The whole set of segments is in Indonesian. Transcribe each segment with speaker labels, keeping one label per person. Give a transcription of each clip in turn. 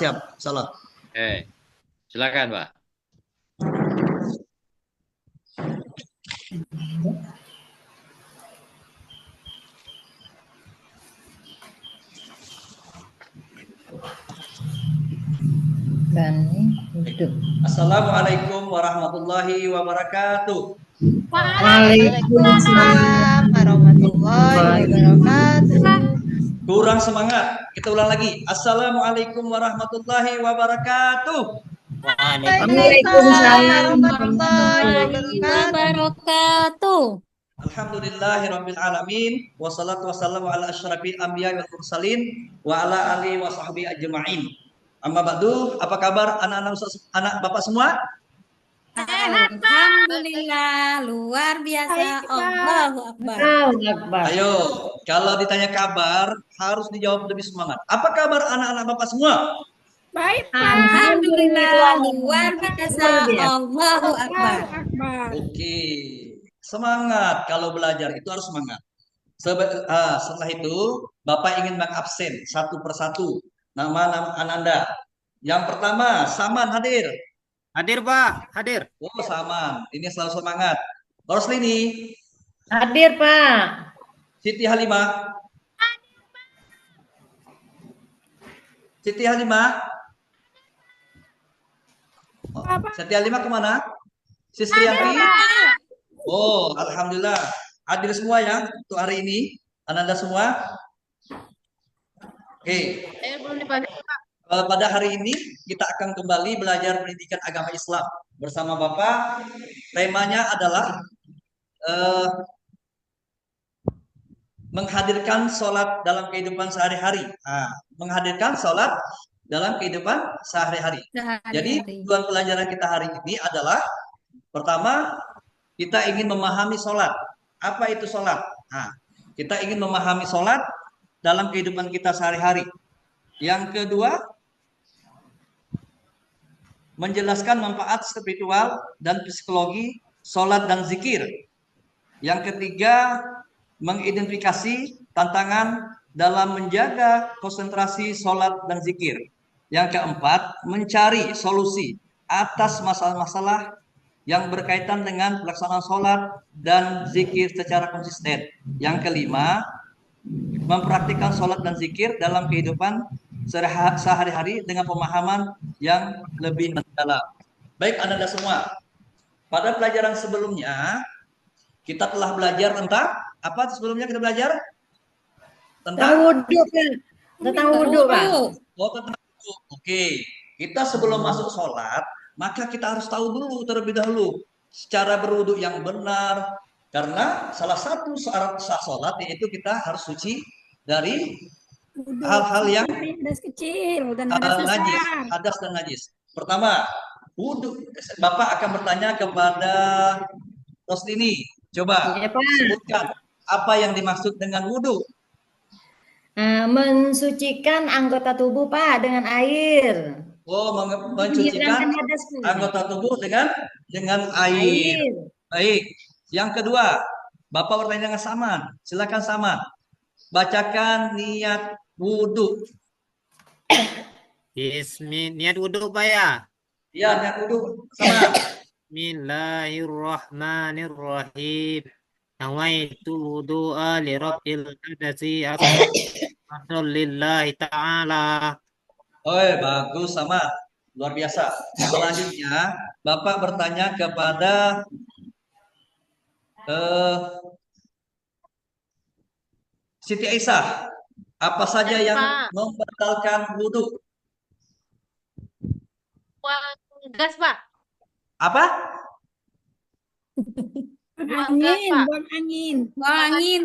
Speaker 1: siap. Salat.
Speaker 2: Silakan, Pak.
Speaker 3: Dan duduk.
Speaker 1: Assalamualaikum warahmatullahi wabarakatuh.
Speaker 3: Waalaikumsalam
Speaker 4: warahmatullahi wabarakatuh.
Speaker 1: Kurang semangat. Kita ulang lagi. Assalamualaikum warahmatullahi wabarakatuh.
Speaker 4: Waalaikumsalam warahmatullahi wabarakatuh.
Speaker 1: Alhamdulillahirabbil alamin wassalatu wassalamu ala asyrafil anbiya wal mursalin wa ala alihi wa sahbihi ajmain. Amma ba'du, apa kabar anak Bapak semua?
Speaker 4: Alhamdulillah, luar biasa. Allahu Akbar.
Speaker 1: Ayo, kalau ditanya kabar harus dijawab lebih semangat. Apa kabar anak-anak Bapak semua?
Speaker 4: Baik, Alhamdulillah, luar biasa. Allahu Akbar.
Speaker 1: Oke, semangat. Kalau belajar itu harus semangat. Setelah itu, Bapak ingin mengabsen satu persatu nama-nama Ananda. Yang pertama, Saman hadir.
Speaker 2: Hadir, Pak. Hadir.
Speaker 1: Oh, Saman. Ini selalu semangat. Roslini.
Speaker 3: Hadir, Pak.
Speaker 1: Siti Halimah. Siti Halimah. Oh, Siti Halimah kemana? Sisriyanti. Oh, alhamdulillah. Hadir semua ya untuk hari ini. Ananda semua. Oke. Pada hari ini kita akan kembali belajar pendidikan agama Islam bersama Bapak. Temanya adalah menghadirkan sholat dalam kehidupan sehari-hari. Menghadirkan sholat dalam kehidupan sehari-hari. Jadi tujuan pelajaran kita hari ini adalah pertama, kita ingin memahami sholat. Apa itu sholat? Kita ingin memahami sholat dalam kehidupan kita sehari-hari. Yang kedua, menjelaskan manfaat spiritual dan psikologi sholat dan zikir. Yang ketiga, mengidentifikasi tantangan dalam menjaga konsentrasi sholat dan zikir. Yang keempat, mencari solusi atas masalah-masalah yang berkaitan dengan pelaksanaan sholat dan zikir secara konsisten. Yang kelima, mempraktikkan sholat dan zikir dalam kehidupan sehari-hari dengan pemahaman yang lebih mendalam. Baik, Anda semua. Pada pelajaran sebelumnya, kita telah belajar tentang apa sebelumnya kita belajar? Tentang
Speaker 3: wudhu, tentang wudhu, Pak.
Speaker 1: Oh, tentang wudhu. Oke. Kita sebelum masuk sholat, maka kita harus tahu dulu terlebih dahulu cara berwudhu yang benar. Karena salah satu syarat sah sholat yaitu kita harus suci dari hal-hal yang
Speaker 4: hadas kecil dan
Speaker 1: najis, hadas dan najis. Pertama, wudhu. Bapak akan bertanya kepada Roslini. Coba sebutkan apa yang dimaksud dengan wudhu.
Speaker 3: Mensucikan anggota tubuh, Pak, dengan air.
Speaker 1: Oh, mensucikan anggota tubuh dengan air. Baik. Yang kedua, Bapak bertanya dengan Saman. Silakan Saman. Bacakan niat wudhu.
Speaker 2: Niat wudhu, Pak ya?
Speaker 1: Ya, niat wudhu sama.
Speaker 2: Bismillahirrahmanirrahim. Nawaitu wudu'a li rabbil hadasi lillahi ta'ala.
Speaker 1: Oh, bagus sama. Luar biasa. Selanjutnya, Bapak bertanya kepada Siti Aisyah. Apa saja yang membatalkan wudhu?
Speaker 5: Gas, Pak.
Speaker 1: Apa?
Speaker 4: Buang angin,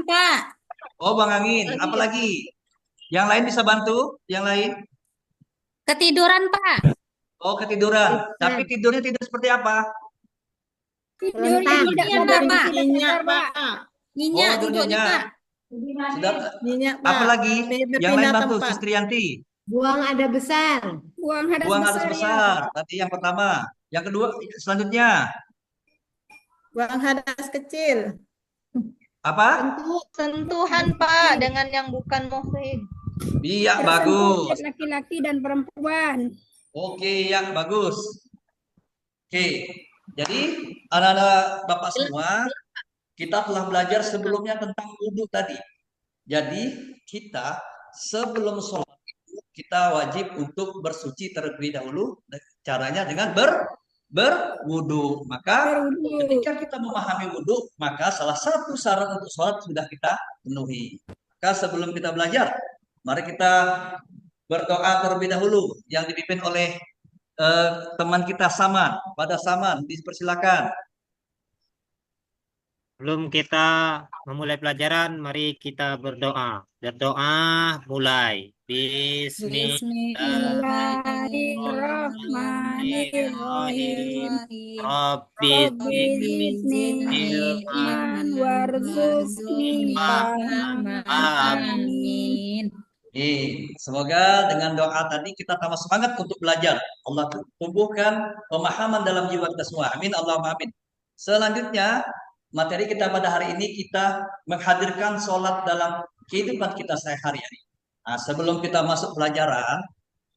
Speaker 4: Pak.
Speaker 1: Oh, buang angin. Apalagi? Yang lain bisa bantu? Yang lain?
Speaker 4: Ketiduran, Pak.
Speaker 1: Oh, ketiduran. Tapi tidurnya tidur seperti apa?
Speaker 4: Tidurnya tidak, Pak. Nyenyak, Pak. Nyenyak tidurnya, Pak.
Speaker 1: Sudah. Apalagi? Yang lain bantu, Sistriyanti.
Speaker 3: Buang ada besar.
Speaker 4: Buang
Speaker 1: hadas besar. Tadi yang pertama. Yang kedua, selanjutnya.
Speaker 4: Buang hadas kecil.
Speaker 1: Apa?
Speaker 5: Sentuhan, Pak, dengan yang bukan muhrim.
Speaker 1: Iya,
Speaker 4: Tersebut
Speaker 1: bagus.
Speaker 4: laki-laki dan perempuan.
Speaker 1: Oke, yang bagus. Oke, jadi anak-anak Bapak semua, kita telah belajar sebelumnya tentang wudhu tadi. Jadi kita sebelum sholat itu kita wajib untuk bersuci terlebih dahulu. Caranya dengan berwudhu. Maka
Speaker 4: Berwudu.
Speaker 1: ketika kita memahami wudhu, maka salah satu syarat untuk sholat sudah kita penuhi. Maka sebelum kita belajar, mari kita berdoa terlebih dahulu yang dipimpin oleh teman kita Saman. Pada Saman, dipersilakan.
Speaker 2: Sebelum kita memulai pelajaran, mari kita berdoa. Berdoa mulai. Bismillahirrahmanirrahim. Rabbi
Speaker 4: Zidni ilman warzuqni fahma.
Speaker 5: Amin.
Speaker 1: Semoga dengan doa tadi kita tambah semangat untuk belajar. Allah tumbuhkan pemahaman dalam jiwa kita semua. Amin, Allahumma amin. Selanjutnya, materi kita pada hari ini kita menghadirkan sholat dalam kehidupan kita sehari-hari. Nah, sebelum kita masuk pelajaran,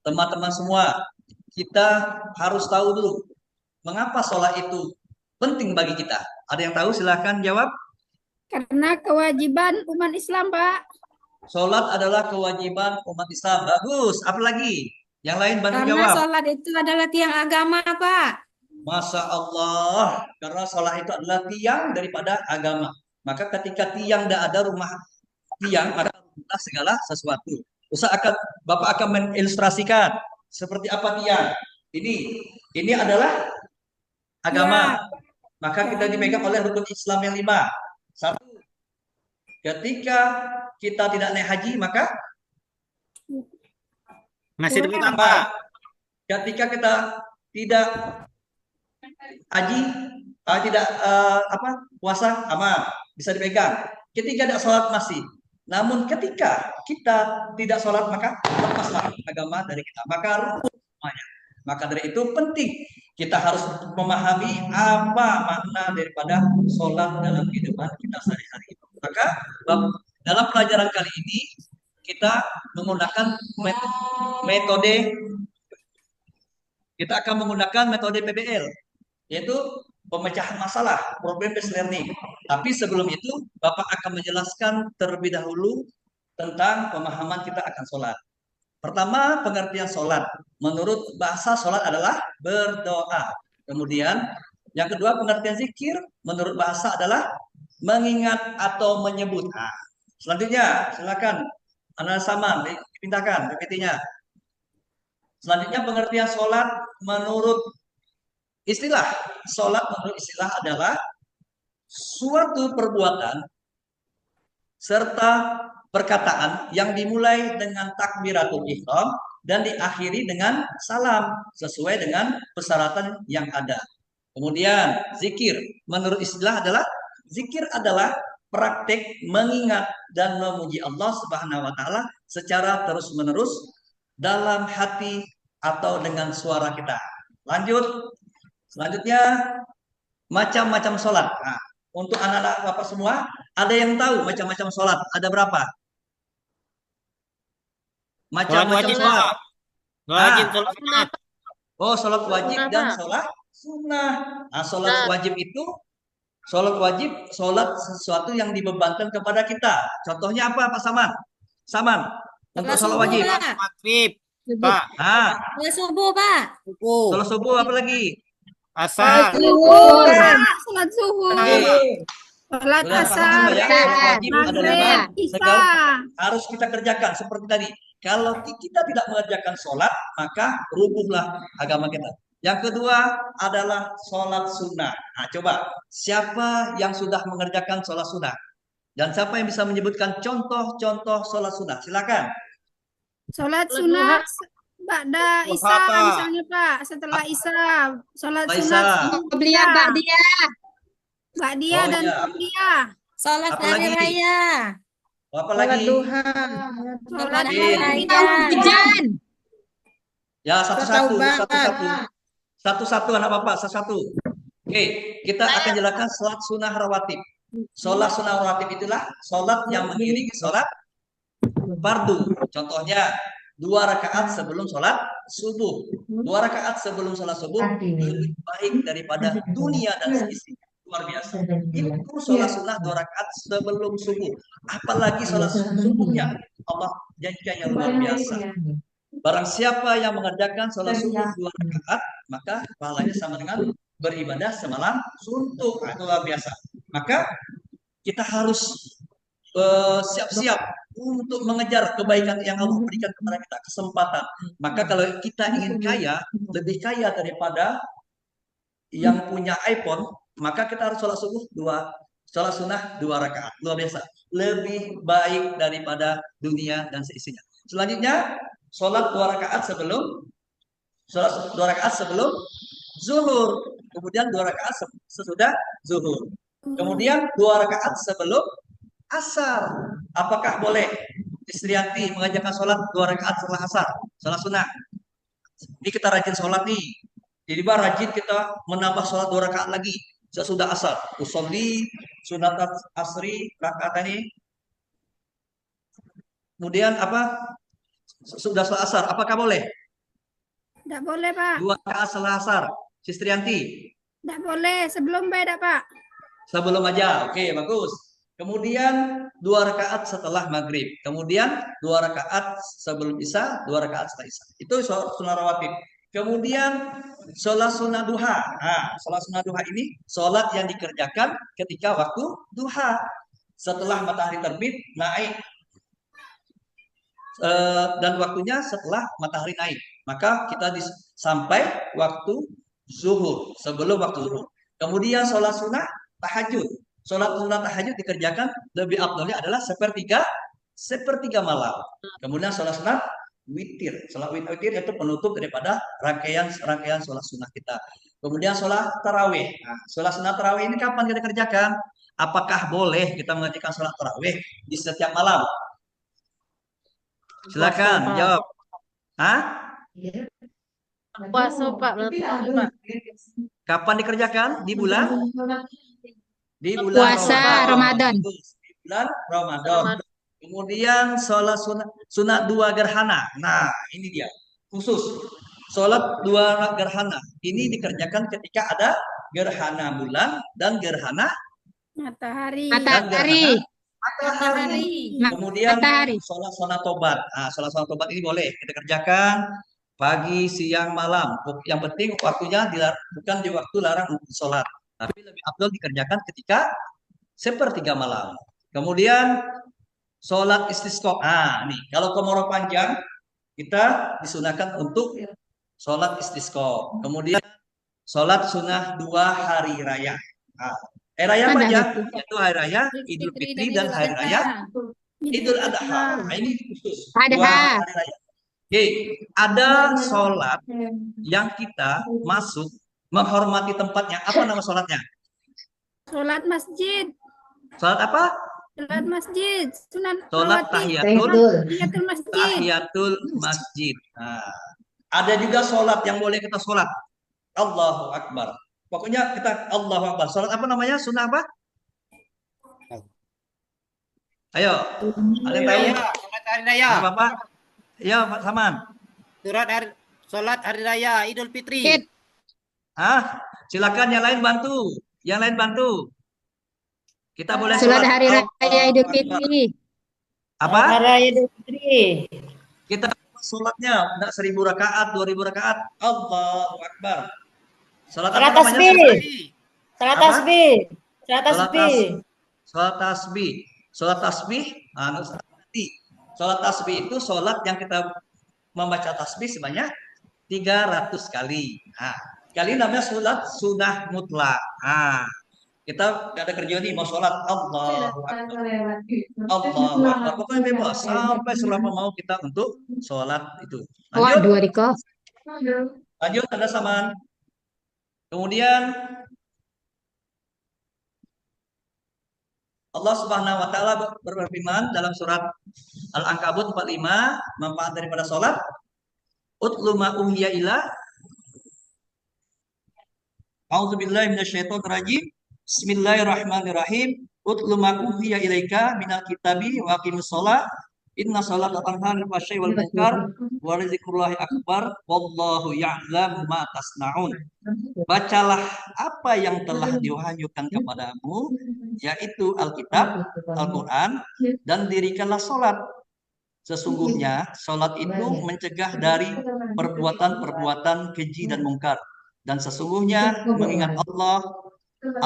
Speaker 1: teman-teman semua, kita harus tahu dulu mengapa sholat itu penting bagi kita. Ada yang tahu? Silahkan jawab.
Speaker 4: Karena kewajiban umat Islam, Pak.
Speaker 1: Sholat adalah kewajiban umat Islam. Bagus. Apa lagi? Yang lain bantu
Speaker 5: Karena
Speaker 1: jawab.
Speaker 5: sholat itu adalah tiang agama, Pak.
Speaker 1: Masya Allah. Karena sholat itu adalah tiang daripada agama. Maka ketika tiang tidak ada rumah tiang, maka runtuhlah segala sesuatu. Bapak akan mengilustrasikan seperti apa tiang. Ini adalah agama. Maka kita dipegang oleh rukun Islam yang 5. Satu, ketika kita tidak naik haji, maka
Speaker 2: masih tepuk tangan,
Speaker 1: apa?
Speaker 2: Pak.
Speaker 1: Ketika kita tidak haji, tidak puasa, aman, bisa dipegang. Ketika tidak sholat masih. Namun ketika kita tidak sholat, maka lepaslah agama dari kita. Maka rukun semuanya. Maka dari itu penting kita harus memahami apa makna daripada sholat dalam kehidupan kita sehari-hari. Maka dalam pelajaran kali ini kita menggunakan metode PBL, yaitu pemecahan masalah, problem based learning. Tapi sebelum itu Bapak akan menjelaskan terlebih dahulu tentang pemahaman kita akan sholat. Pertama, pengertian sholat. Menurut bahasa sholat adalah berdoa. Kemudian yang kedua, pengertian zikir. Menurut bahasa adalah mengingat atau menyebut. Nah, selanjutnya silakan Anak Saman dipindahkan PPT-nya. Selanjutnya pengertian sholat menurut istilah. Sholat menurut istilah adalah suatu perbuatan serta perkataan yang dimulai dengan takbiratul ihram dan diakhiri dengan salam sesuai dengan persyaratan yang ada. Kemudian zikir menurut istilah adalah zikir adalah praktek mengingat dan memuji Allah Subhanahu wa taala secara terus-menerus dalam hati atau dengan suara kita. Lanjut. Selanjutnya macam-macam sholat. Nah, untuk anak-anak Bapak semua, ada yang tahu macam-macam sholat? Ada berapa? Macam-macam
Speaker 2: Wajib,
Speaker 1: sholat.
Speaker 2: Pak. Wajib sholat sunat.
Speaker 1: Oh, sholat wajib dan sholat sunnah. Nah, sholat wajib itu sholat sesuatu yang dibebankan kepada kita. Contohnya apa, Pak Saman? Saman, untuk sholat wajib.
Speaker 2: Maghrib, Pak.
Speaker 1: Nah,
Speaker 5: Sholat subuh, Pak.
Speaker 2: Subuh.
Speaker 1: sholat subuh apa lagi?
Speaker 2: Asar.
Speaker 4: Sholat zuhur. Sholat
Speaker 1: Sudah paham
Speaker 4: asar.
Speaker 1: semua ya? Sholat wajib adalah apa?
Speaker 4: Maghrib, isya.
Speaker 1: Harus kita kerjakan seperti tadi. Kalau kita tidak mengerjakan sholat, maka rubuhlah agama kita. Yang kedua adalah sholat sunnah. Nah, coba siapa yang sudah mengerjakan sholat sunnah? Dan siapa yang bisa menyebutkan contoh-contoh sholat sunnah? Silakan.
Speaker 4: Sholat sunnah ba'da isya
Speaker 2: Apa?
Speaker 4: misalnya, Pak. Setelah isya. Sholat
Speaker 1: Setelah
Speaker 4: sunnah
Speaker 1: isya.
Speaker 5: Qobliyah, ba'diyah.
Speaker 4: ba'diyah
Speaker 1: Oh,
Speaker 4: dan
Speaker 1: iya.
Speaker 4: qobliyah.
Speaker 5: Sholat
Speaker 1: Apa
Speaker 5: hari
Speaker 1: lagi?
Speaker 5: raya.
Speaker 1: Apa lagi?
Speaker 5: Sholat
Speaker 1: Oke.
Speaker 5: hari raya. Hujan.
Speaker 1: Ya, satu-satu. Satu-satu anak Bapak, satu-satu. Oke, kita akan jelaskan sholat sunnah rawatib. Sholat sunnah rawatib itulah sholat yang mengiringi sholat fardu. Contohnya 2 rakaat sebelum sholat subuh. 2 rakaat sebelum sholat subuh lebih baik daripada dunia dan seisinya. Luar biasa. Itu sholat sunnah 2 rakaat sebelum subuh. Apalagi sholat subuhnya Allah janjikan yang luar biasa. Barang siapa yang mengerjakan sholat subuh 2 rakaat, maka pahalanya sama dengan beribadah semalam suntuk. Itu luar biasa. Maka kita harus siap-siap untuk mengejar kebaikan yang Allah berikan kepada kita, kesempatan. Maka kalau kita ingin kaya, lebih kaya daripada yang punya iPhone, maka kita harus sholat subuh sholat sunnah 2 rakaat. Luar biasa. Lebih baik daripada dunia dan seisinya. Selanjutnya, sholat 2 rakaat sebelum zuhur. Kemudian 2 rakaat sesudah zuhur. Kemudian 2 rakaat sebelum asar. Apakah boleh Istrianti mengajarkan sholat 2 rakaat setelah asar? Sholat sunnah. Ini kita rajin sholat nih. Jadi rajin kita menambah sholat 2 rakaat lagi sesudah asar. Usolli sunat asri rakaat ini. Kemudian apa? Sudah setelah asar. Apakah boleh?
Speaker 4: Tidak boleh, Pak.
Speaker 1: 2 rakaat setelah asar. Istrianti.
Speaker 4: Tidak boleh. Sebelum beda, Pak.
Speaker 1: Sebelum aja. Oke, bagus. Kemudian 2 rakaat setelah maghrib. Kemudian 2 rakaat sebelum isya, 2 rakaat setelah isya. Itu sunnah rawatib. Kemudian sholat sunnah duha. Nah, sholat sunnah duha ini sholat yang dikerjakan ketika waktu duha. Setelah matahari terbit, naik. Dan waktunya setelah matahari naik. Maka kita sampai waktu zuhur. Sebelum waktu zuhur. Kemudian sholat sunnah tahajud. Sholat sunnah tahajud dikerjakan lebih afdolnya adalah sepertiga malam. Kemudian sholat sunat witir. Sholat witir itu penutup daripada rangkaian sholat sunnah kita. Kemudian sholat tarawih. Nah, sholat sunnah tarawih ini kapan kita kerjakan? Apakah boleh kita mengerjakan sholat tarawih di setiap malam? Silakan jawab. Hah?
Speaker 5: Puasa, Pak. Pak.
Speaker 1: Kapan dikerjakan? Di bulan
Speaker 5: Puasa Ramadan.
Speaker 1: Di bulan Ramadan. Kemudian sholat sunat 2 gerhana. Nah, ini dia. Khusus. Sholat 2 gerhana. Ini dikerjakan ketika ada gerhana bulan dan gerhana
Speaker 4: Matahari.
Speaker 5: Matahari.
Speaker 1: Kemudian
Speaker 5: Matahari.
Speaker 1: sholat sunat tobat. Nah, sholat sunat tobat ini boleh kita kerjakan pagi, siang, malam. Yang penting waktunya bukan di waktu larang untuk sholat. Tapi lebih afdal dikerjakan ketika sepertiga malam. Kemudian sholat istisqa. Nah, nih kalau kemarau panjang kita disunahkan untuk sholat istisqa. Kemudian sholat sunnah 2 hari raya. Nah, raya apa aja? Yaitu hari raya Idul Fitri dan hari raya Idul Adha. Nah, ini khusus 2 hari raya. Oke, ada sholat yang kita masuk menghormati tempatnya. Apa nama sholatnya?
Speaker 4: Sholat masjid.
Speaker 1: Sholat apa?
Speaker 4: Sholat masjid.
Speaker 1: Sholat
Speaker 4: tahiyatul masjid.
Speaker 1: Tahiyatul masjid. Nah, ada juga sholat yang boleh kita sholat. Allahu Akbar. Pokoknya kita Allahu Akbar. Sholat apa namanya? Sunnah apa? Ayo. Ada yang tahu?
Speaker 2: Sholat hari raya.
Speaker 1: Bapak? Ya, Pak Saman.
Speaker 2: Sholat hari raya Idul Fitri.
Speaker 1: Silakan yang lain bantu. Yang lain bantu. Kita boleh
Speaker 5: Sholat hari raya Idul Fitri.
Speaker 1: Apa?
Speaker 3: Hari Raya Idul Fitri.
Speaker 1: Kita sholatnya enggak 1000 rakaat, 2000 rakaat. Allahu Akbar. Sholat apa namanya?
Speaker 3: Salat tasbih. Salat tasbih.
Speaker 1: Sholat tasbih. Sholat tasbih. Sholat tasbih itu sholat yang kita membaca tasbih sebanyak 300 kali. Nah, kali namanya sholat sunnah mutlak. Nah, kita gak ada kerja nih mau sholat Allahu Akbar. Allahu Akbar. Pokoknya bebas sampai selama mau kita untuk sholat itu.
Speaker 5: Waduh, Riko.
Speaker 1: Lanjut ada Saman. Kemudian Allah Subhanahu wa taala berfirman dalam surat Al-Ankabut 45, manfaat daripada sholat. Utlu ma uhiya ila. A'udzubillahi minasyaitonirrajim. Bismillahirrahmanirrahim. Utlu ma uhiya ilaika minal kitabi wa aqimus shalah Inna sholata tanha 'anil fahsya'i wal munkar wa rizikrullahi akbar wallahu ya'lamu ma tasna'un. Bacalah apa yang telah diwahyukan kepadamu, yaitu Alkitab, Al-Quran, dan dirikanlah sholat. Sesungguhnya sholat itu mencegah dari perbuatan-perbuatan keji dan mungkar. Dan sesungguhnya mengingat Allah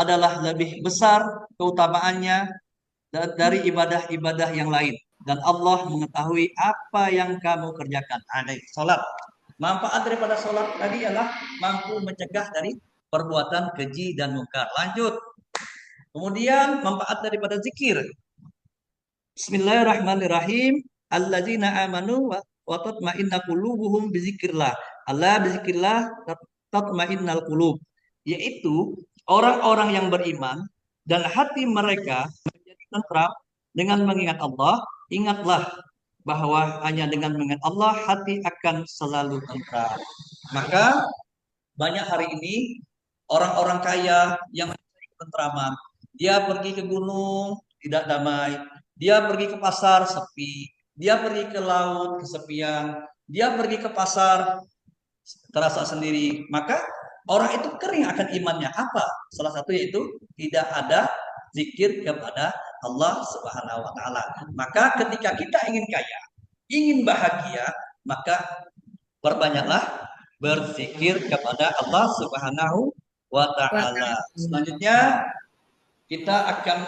Speaker 1: adalah lebih besar keutamaannya dari ibadah-ibadah yang lain. Dan Allah mengetahui apa yang kamu kerjakan. Ada sholat. Manfaat daripada sholat tadi adalah mampu mencegah dari perbuatan keji dan mungkar. Lanjut. Kemudian manfaat daripada zikir. Bismillahirrahmanirrahim. Alladzina amanu wa tatma'inna qulubuhum bizikrillah. Allah bizikrillah tatma'innal qulub. Yaitu orang-orang yang beriman dan hati mereka menjadi tentram dengan mengingat Allah. Ingatlah bahwa hanya dengan mengingat Allah hati akan selalu tentram. Maka banyak hari ini orang-orang kaya yang mencari ketentraman. Dia pergi ke gunung tidak damai, dia pergi ke pasar sepi, dia pergi ke laut kesepian, dia pergi ke pasar terasa sendiri. Maka orang itu kering akan imannya. Apa? Salah satu yaitu tidak ada zikir kepada Allah Subhanahu wa taala. Maka ketika kita ingin kaya, ingin bahagia, maka perbanyaklah berzikir kepada Allah Subhanahu wa taala. Selanjutnya kita akan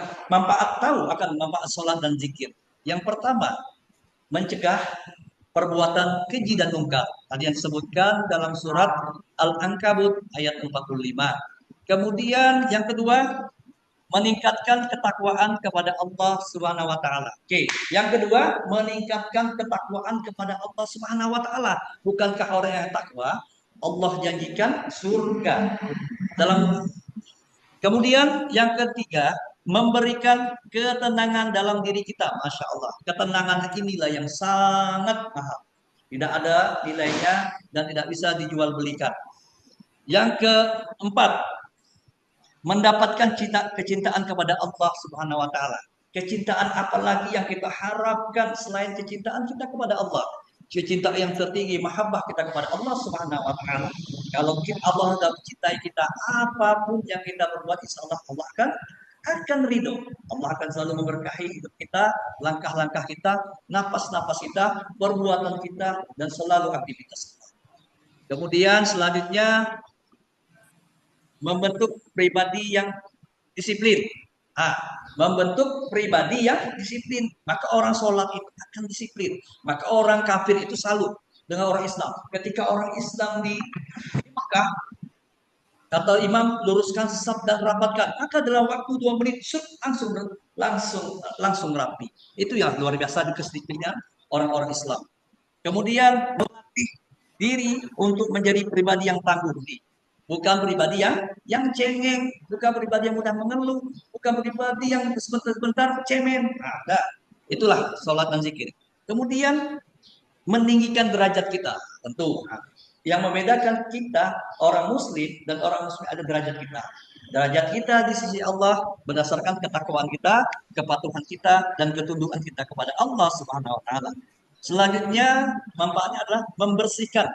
Speaker 1: tahu akan manfaat sholat dan zikir. Yang pertama, mencegah perbuatan keji dan mungkar. Tadi yang disebutkan dalam surat Al-Ankabut ayat 45. Kemudian yang kedua, meningkatkan ketakwaan kepada Allah Subhanahu wa taala. Oke, yang kedua, meningkatkan ketakwaan kepada Allah Subhanahu wa taala. Bukankah orang yang takwa Allah janjikan surga? Kemudian yang ketiga, memberikan ketenangan dalam diri kita. Masya Allah, ketenangan inilah yang sangat mahal. Tidak ada nilainya dan tidak bisa dijual belikan. Yang keempat, mendapatkan kecintaan kepada Allah Subhanahu wa taala. Kecintaan apalagi yang kita harapkan selain kecintaan kita kepada Allah? Kecintaan yang tertinggi, mahabbah kita kepada Allah Subhanahu wa taala. Kalau Allah sudah mencintai kita, apapun yang kita berbuat, insya Allah Allah akan ridho. Allah akan selalu memberkahi hidup kita, langkah-langkah kita, napas-napas kita, perbuatan kita, dan selalu aktivitas kita. Kemudian selanjutnya, membentuk pribadi yang disiplin. Membentuk pribadi yang disiplin. Maka orang sholat itu akan disiplin. Maka orang kafir itu salut dengan orang Islam. Ketika orang Islam di Makkah, kata imam, luruskan saf dan rapatkan. Maka dalam waktu 2 menit, langsung rapi. Itu yang luar biasa di kedisiplinan orang-orang Islam. Kemudian melatih diri untuk menjadi pribadi yang tangguh. Bukan pribadi yang cengeng, bukan pribadi yang mudah mengeluh, bukan pribadi yang sebentar-sebentar cemen. Itulah sholat dan zikir. Kemudian meninggikan derajat kita, tentu. Yang membedakan kita orang muslim dan orang muslim ada derajat kita. Derajat kita di sisi Allah berdasarkan ketakwaan kita, kepatuhan kita, dan ketundukan kita kepada Allah Subhanahu wa taala. Selanjutnya manfaatnya adalah membersihkan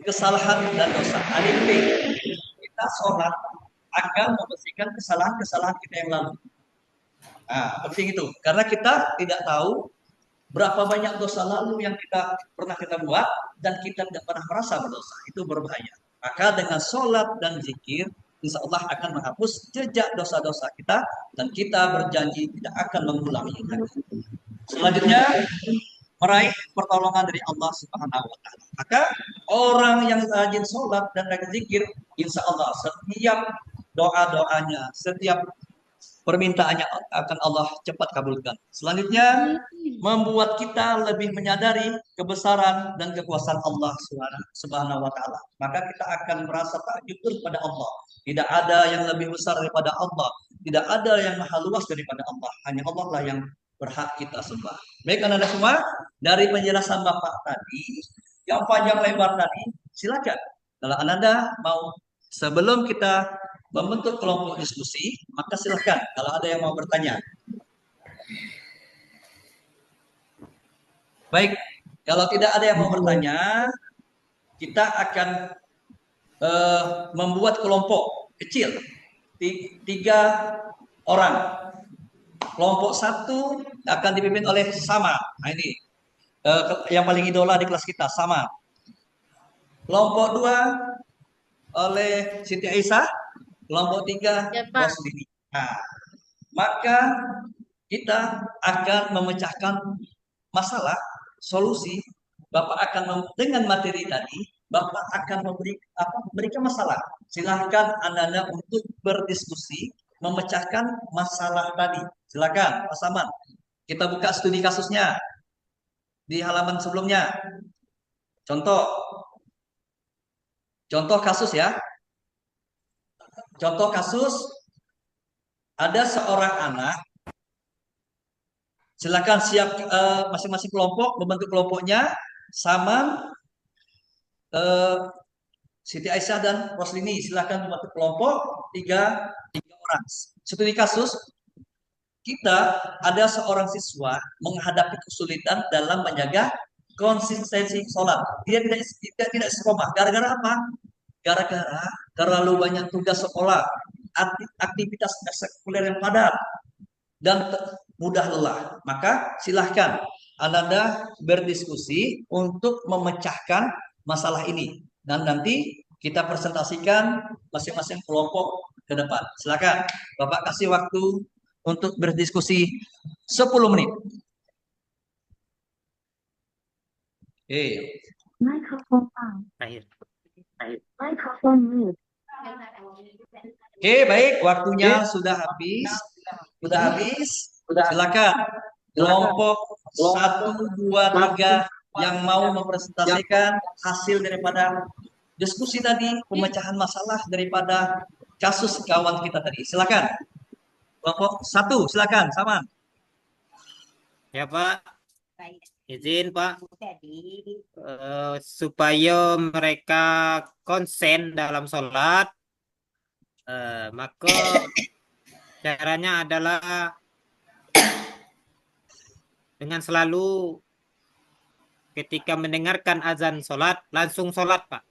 Speaker 1: kesalahan dan dosa. Kita sholat akan membersihkan kesalahan-kesalahan kita yang lalu. Penting itu. Karena kita tidak tahu berapa banyak dosa lalu yang pernah kita buat dan kita tidak pernah merasa berdosa. Itu berbahaya. Maka dengan sholat dan zikir, insya Allah akan menghapus jejak dosa-dosa kita dan kita berjanji tidak akan mengulangi lagi. Selanjutnya, meraih pertolongan dari Allah Subhanahu wa taala. Maka orang yang rajin sholat dan rajin zikir, insya Allah setiap doa-doanya, setiap permintaannya akan Allah cepat kabulkan. Selanjutnya, membuat kita lebih menyadari kebesaran dan kekuasaan Allah Subhanahu wa taala. Maka kita akan merasa takjub kepada Allah. Tidak ada yang lebih besar daripada Allah. Tidak ada yang maha luas daripada Allah. Hanya Allah lah yang berhak kita sembah. Baik, Anda semua, dari penjelasan Bapak tadi, yang panjang lebar tadi, silakan. Kalau Anda mau, sebelum kita membentuk kelompok diskusi, maka silakan. Kalau ada yang mau bertanya. Baik, kalau tidak ada yang mau bertanya, kita akan membuat kelompok kecil, 3 orang. Kelompok 1 akan dipimpin oleh Sama. Nah ini yang paling idola di kelas kita, Sama. Kelompok 2 oleh Siti Aisyah. Kelompok 3
Speaker 4: Ya, Pak.
Speaker 1: Roslini. Nah, maka kita akan memecahkan masalah, solusi. Bapak akan dengan materi tadi, Bapak akan memberikan masalah. Silahkan Anda untuk berdiskusi, memecahkan masalah tadi. Silakan, Pak Saman. Kita buka studi kasusnya di halaman sebelumnya. Contoh kasus ya. Contoh kasus, ada seorang anak. Silakan siap masing-masing kelompok membentuk kelompoknya. Saman, Siti Aisyah dan Roslini, silakan membentuk kelompok 3 orang. Studi kasus, kita ada seorang siswa menghadapi kesulitan dalam menjaga konsistensi sholat. Dia tidak istiqomah. Gara-gara apa? Gara-gara terlalu banyak tugas sekolah, aktivitas eksekuler yang padat, dan mudah lelah. Maka silahkan Anda berdiskusi untuk memecahkan masalah ini. Dan nanti kita presentasikan masing-masing kelompok ke depan. Silakan, Bapak kasih waktu untuk berdiskusi 10 menit.
Speaker 2: Terakhir.
Speaker 1: Oke, baik, waktunya sudah habis. Silakan kelompok 1, 2, 3 yang mau mempresentasikan hasil daripada diskusi tadi, pemecahan masalah daripada kasus kawan kita tadi. Silakan. Kelompok 1, silakan, Saman.
Speaker 2: Ya, Pak. Izin, Pak. Supaya mereka konsen dalam sholat, maka caranya adalah dengan selalu ketika mendengarkan azan sholat, langsung sholat, Pak.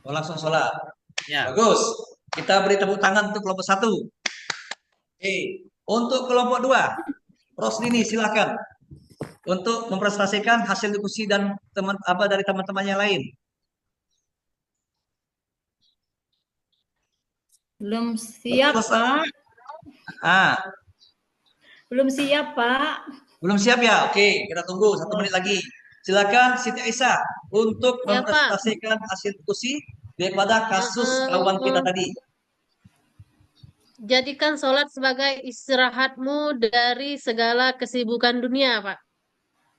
Speaker 1: Oh, langsung sholat.
Speaker 2: Ya.
Speaker 1: Bagus. Kita beri tepuk tangan untuk kelompok 1. Untuk kelompok 2, Roslini silakan untuk mempresentasikan hasil diskusi dan dari teman-temannya lain.
Speaker 3: Belum siap,
Speaker 1: Selesai.
Speaker 3: Pak. Belum siap, Pak.
Speaker 1: Belum siap ya? Oke, kita tunggu 1 menit lagi. Silakan Siti Aisyah untuk
Speaker 4: Ya, Pak.
Speaker 1: mempresentasikan hasil diskusi daripada kasus kawan kita tadi.
Speaker 4: Jadikan sholat sebagai istirahatmu dari segala kesibukan dunia, Pak.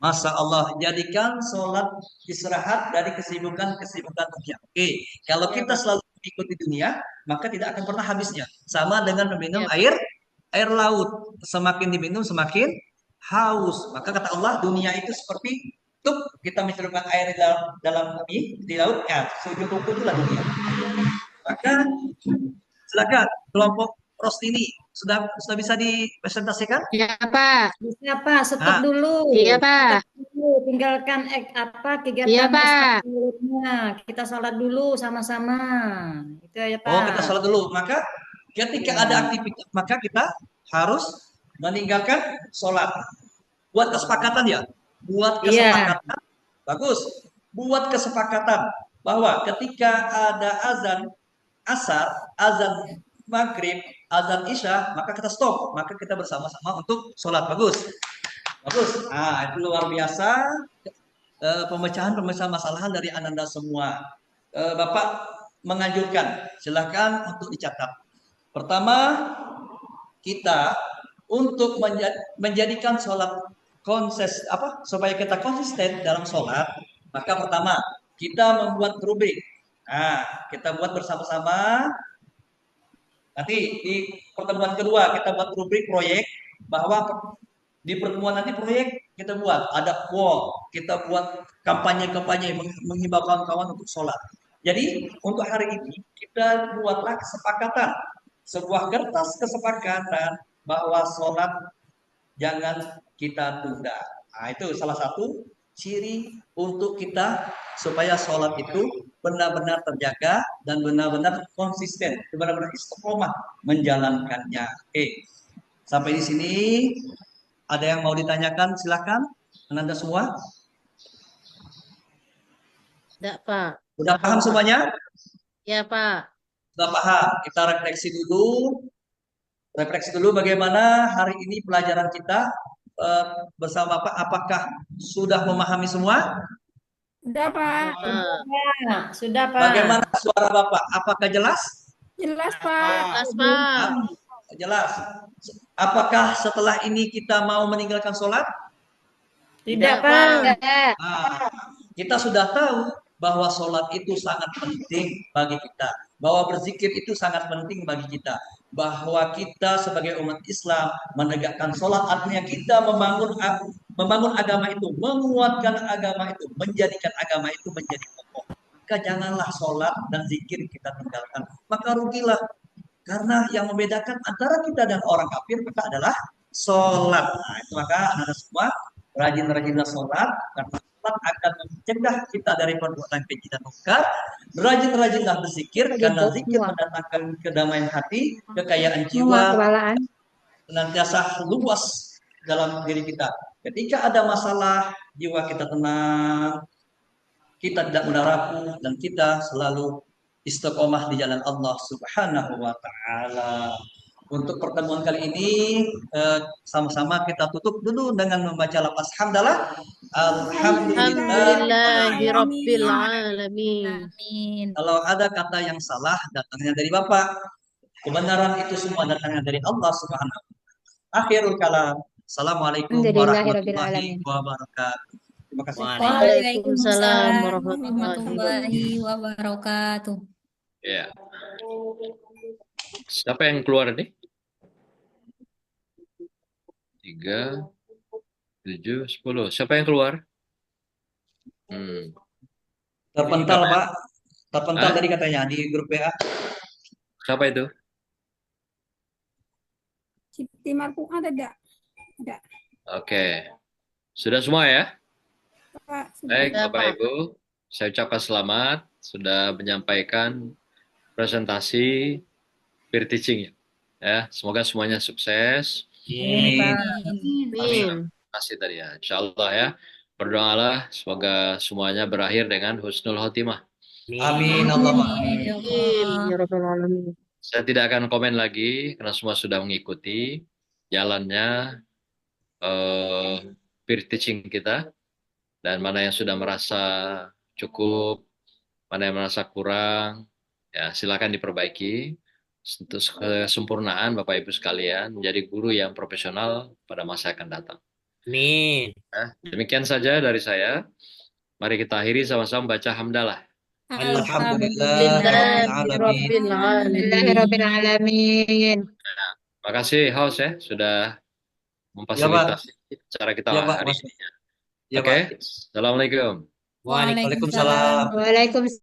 Speaker 1: Masya Allah, jadikan sholat istirahat dari kesibukan-kesibukan dunia. Oke, kalau kita selalu mengikuti dunia, maka tidak akan pernah habisnya. Sama dengan meminum
Speaker 4: Ya,
Speaker 1: air laut. Semakin diminum, semakin haus. Maka kata Allah, dunia itu seperti tuk kita mencelupkan air di laut, ya, sujud ruku itulah dunia. Maka silakan kelompok Rostini sudah bisa dipresentasikan?
Speaker 5: Ya, Pak.
Speaker 3: Bisa, Pak. Stop dulu.
Speaker 5: Iya, Pak.
Speaker 3: Tinggalkan kegiatan
Speaker 5: Iya, Pak.
Speaker 3: ekstrakurikulernya. Kita sholat dulu sama-sama. Itu ya, Pak.
Speaker 1: Oh, kita sholat dulu. Maka ketika ada aktivitas, maka kita harus meninggalkan sholat. Buat kesepakatan ya. Buat kesepakatan. Bagus. Buat kesepakatan bahwa ketika ada azan asar, azan maghrib, azan isya, maka kita stop. Maka kita bersama-sama untuk sholat. Bagus. Nah, itu luar biasa. Pemecahan masalahan dari Ananda semua. Bapak menganjurkan, silahkan untuk dicatat. Pertama, kita untuk menjadikan sholat supaya kita konsisten dalam sholat, maka pertama kita membuat rubrik. Nah, kita buat bersama-sama. Nanti di pertemuan kedua kita buat rubrik proyek, bahwa di pertemuan nanti proyek kita buat ada wall, kita buat kampanye menghimbau kawan-kawan untuk sholat. Jadi untuk hari ini kita buatlah kesepakatan, sebuah kertas kesepakatan bahwa sholat jangan kita tunda. Nah, itu salah satu ciri untuk kita supaya sholat itu benar-benar terjaga dan benar-benar konsisten, benar-benar istiqomah menjalankannya. Oke, sampai di sini ada yang mau ditanyakan? Silakan, Anda semua.
Speaker 5: Enggak, Pak.
Speaker 1: Udah paham semuanya?
Speaker 5: Ya, Pak.
Speaker 1: Sudah paham. Kita refleksi dulu. Refleksi dulu bagaimana hari ini pelajaran kita bersama Pak. Apakah sudah memahami semua?
Speaker 4: Sudah, Pak.
Speaker 3: Pak. Sudah, Pak.
Speaker 1: Bagaimana suara Bapak? Apakah jelas?
Speaker 4: Jelas, Pak.
Speaker 5: Jelas, Pak.
Speaker 1: Jelas. Apakah setelah ini kita mau meninggalkan sholat?
Speaker 3: Tidak, Pak.
Speaker 5: Enggak.
Speaker 1: Nah, kita sudah tahu bahwa sholat itu sangat penting bagi kita. Bahwa berzikir itu sangat penting bagi kita. Bahwa kita sebagai umat Islam menegakkan sholat artinya kita membangun agama itu, menguatkan agama itu, menjadikan agama itu menjadi pokok. Maka janganlah sholat dan zikir kita tinggalkan. Maka rugilah. Karena yang membedakan antara kita dan orang kafir maka adalah sholat. Nah, itu maka anak semua rajin-rajinlah sholat karena sholat akan mencegah kita dari perbuatan keji dan munkar. Rajin-rajinlah berzikir karena zikir mendatangkan kedamaian hati, kekayaan jiwa,
Speaker 5: Kebalaan.
Speaker 1: senantiasa luas dalam diri kita. Ketika ada masalah, jiwa kita tenang, kita tidak mudah rapuh dan kita selalu istiqomah di jalan Allah Subhanahu wa taala. Untuk pertemuan kali ini sama-sama kita tutup dulu dengan membaca lafaz hamdalah.
Speaker 5: Alhamdulillahirabbil alamin.
Speaker 3: Amin.
Speaker 1: Kalau ada kata yang salah datangnya dari Bapak. Kebenaran itu semua datangnya dari Allah Subhanahu wa taala. Akhirul kalam. Assalamualaikum warahmatullahi wabarakatuh. Terima kasih.
Speaker 5: Waalaikumsalam
Speaker 4: warahmatullahi wabarakatuh.
Speaker 6: Ya. Siapa yang keluar nih? 3, 7, 10. Siapa yang keluar?
Speaker 1: Terpental, Pak. Terpental tadi katanya di grup WA.
Speaker 6: Siapa itu?
Speaker 4: Siti Marfuah ada? Ada.
Speaker 6: Oke. Sudah semua ya?
Speaker 4: Pak.
Speaker 6: Baik,
Speaker 5: Sudah,
Speaker 6: Bapak
Speaker 5: Pak.
Speaker 6: Ibu. Saya ucapkan selamat sudah menyampaikan presentasi peer teaching. Ya, semoga semuanya sukses.
Speaker 3: Amin.
Speaker 5: Amin.
Speaker 6: Terima kasih tadi ya. Insya Allah ya. Berdoalah semoga semuanya berakhir dengan husnul khotimah.
Speaker 1: Amin Allahumma.
Speaker 3: Amin. Ya Allah.
Speaker 5: Ya Rabbal alamin.
Speaker 6: Saya tidak akan komen lagi karena semua sudah mengikuti jalannya peer teaching kita dan mana yang sudah merasa cukup, mana yang merasa kurang, ya silakan diperbaiki untuk kesempurnaan Bapak Ibu sekalian menjadi guru yang profesional pada masa yang akan datang.
Speaker 2: Amin.
Speaker 6: Nah, demikian saja dari saya. Mari kita akhiri sama-sama baca hamdalah.
Speaker 5: Alhamdulillahirabbil alamin.
Speaker 6: Terima kasih host ya sudah memfasilitasi cara kita
Speaker 1: Ya, Pak.
Speaker 6: hari ini.
Speaker 1: Ya,
Speaker 6: Oke,
Speaker 1: Pak.
Speaker 6: Assalamualaikum.
Speaker 1: Waalaikumsalam.
Speaker 5: Waalaikumsalam.